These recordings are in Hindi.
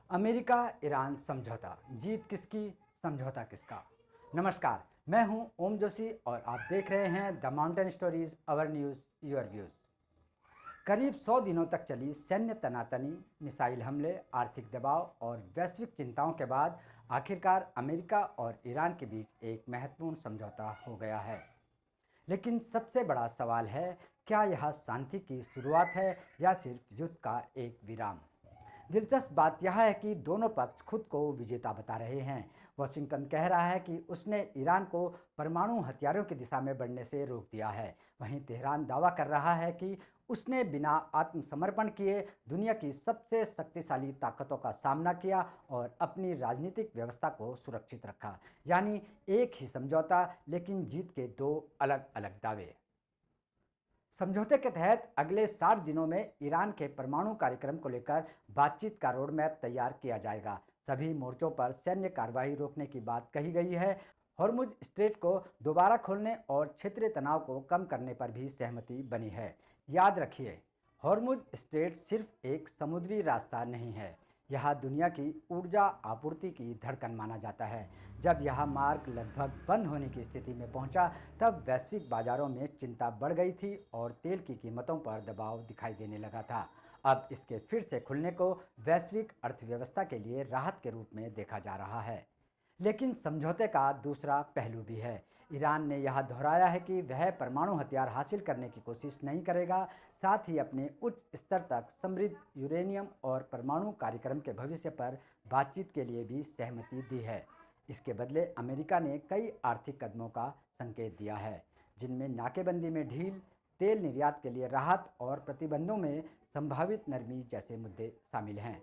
अमेरिका ईरान समझौता, जीत किसकी, समझौता किसका। नमस्कार, मैं हूं ओम जोशी और आप देख रहे हैं the mountain stories, our news your views. करीब 100 दिनों तक चली सैन्य तनातनी, मिसाइल हमले, आर्थिक दबाव और वैश्विक चिंताओं के बाद आखिरकार अमेरिका और ईरान के बीच एक महत्वपूर्ण समझौता हो गया है। लेकिन सबसे बड़ा सवाल है, क्या यह शांति की शुरुआत है या सिर्फ युद्ध का एक विराम। दिलचस्प बात यह है कि दोनों पक्ष खुद को विजेता बता रहे हैं। वाशिंगटन कह रहा है कि उसने ईरान को परमाणु हथियारों की दिशा में बढ़ने से रोक दिया है। वहीं तेहरान दावा कर रहा है कि उसने बिना आत्मसमर्पण किए दुनिया की सबसे शक्तिशाली ताकतों का सामना किया और अपनी राजनीतिक व्यवस्था को सुरक्षित रखा। यानी एक ही समझौता, लेकिन जीत के दो अलग अलग दावे। समझौते के तहत अगले 60 दिनों में ईरान के परमाणु कार्यक्रम को लेकर बातचीत का रोड मैप तैयार किया जाएगा। सभी मोर्चों पर सैन्य कार्रवाई रोकने की बात कही गई है। हॉर्मुज स्ट्रेट को दोबारा खोलने और क्षेत्रीय तनाव को कम करने पर भी सहमति बनी है। याद रखिए, हॉर्मुज स्ट्रेट सिर्फ एक समुद्री रास्ता नहीं है, यह दुनिया की ऊर्जा आपूर्ति की धड़कन माना जाता है। जब यह मार्ग लगभग बंद होने की स्थिति में पहुंचा, तब वैश्विक बाजारों में चिंता बढ़ गई थी और तेल की कीमतों पर दबाव दिखाई देने लगा था। अब इसके फिर से खुलने को वैश्विक अर्थव्यवस्था के लिए राहत के रूप में देखा जा रहा है। लेकिन समझौते का दूसरा पहलू भी है। ईरान ने यह दोहराया है कि वह परमाणु हथियार हासिल करने की कोशिश नहीं करेगा। साथ ही अपने उच्च स्तर तक समृद्ध यूरेनियम और परमाणु कार्यक्रम के भविष्य पर बातचीत के लिए भी सहमति दी है। इसके बदले अमेरिका ने कई आर्थिक कदमों का संकेत दिया है, जिनमें नाकेबंदी में ढील, तेल निर्यात के लिए राहत और प्रतिबंधों में संभावित नरमी जैसे मुद्दे शामिल हैं।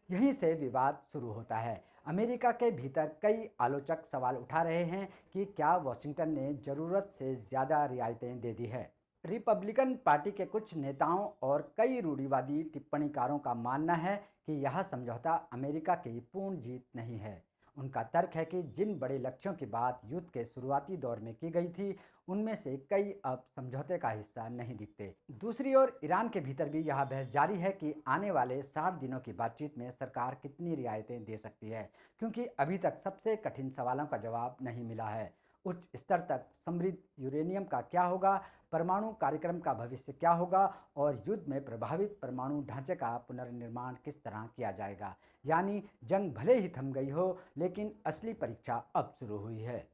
यहीं से विवाद शुरू होता है। अमेरिका के भीतर कई आलोचक सवाल उठा रहे हैं कि क्या वाशिंगटन ने ज़रूरत से ज़्यादा रियायतें दे दी है। रिपब्लिकन पार्टी के कुछ नेताओं और कई रूढ़िवादी टिप्पणीकारों का मानना है कि यह समझौता अमेरिका की पूर्ण जीत नहीं है। उनका तर्क है कि जिन बड़े लक्ष्यों की बात युद्ध के शुरुआती दौर में की गई थी, उनमें से कई अब समझौते का हिस्सा नहीं दिखते। दूसरी ओर ईरान के भीतर भी यह बहस जारी है कि आने वाले 60 दिनों की बातचीत में सरकार कितनी रियायतें दे सकती है, क्योंकि अभी तक सबसे कठिन सवालों का जवाब नहीं मिला है। उच्च स्तर तक समृद्ध यूरेनियम का क्या होगा, परमाणु कार्यक्रम का भविष्य क्या होगा और युद्ध में प्रभावित परमाणु ढांचे का पुनर्निर्माण किस तरह किया जाएगा। यानी जंग भले ही थम गई हो, लेकिन असली परीक्षा अब शुरू हुई है।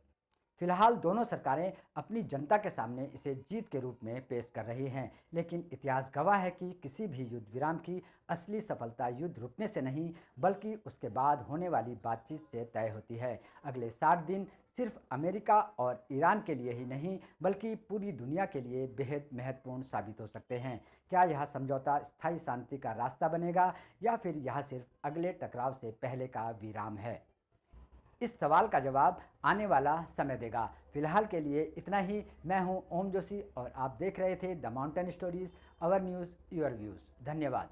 फिलहाल दोनों सरकारें अपनी जनता के सामने इसे जीत के रूप में पेश कर रही हैं, लेकिन इतिहास गवाह है कि किसी भी युद्ध विराम की असली सफलता युद्ध रुकने से नहीं, बल्कि उसके बाद होने वाली बातचीत से तय होती है। अगले 60 दिन सिर्फ अमेरिका और ईरान के लिए ही नहीं, बल्कि पूरी दुनिया के लिए बेहद महत्वपूर्ण साबित हो सकते हैं। क्या यह समझौता स्थायी शांति का रास्ता बनेगा या फिर यह सिर्फ अगले टकराव से पहले का विराम है? इस सवाल का जवाब आने वाला समय देगा। फिलहाल के लिए इतना ही। मैं हूं ओम जोशी और आप देख रहे थे the mountain stories, our news your views. धन्यवाद।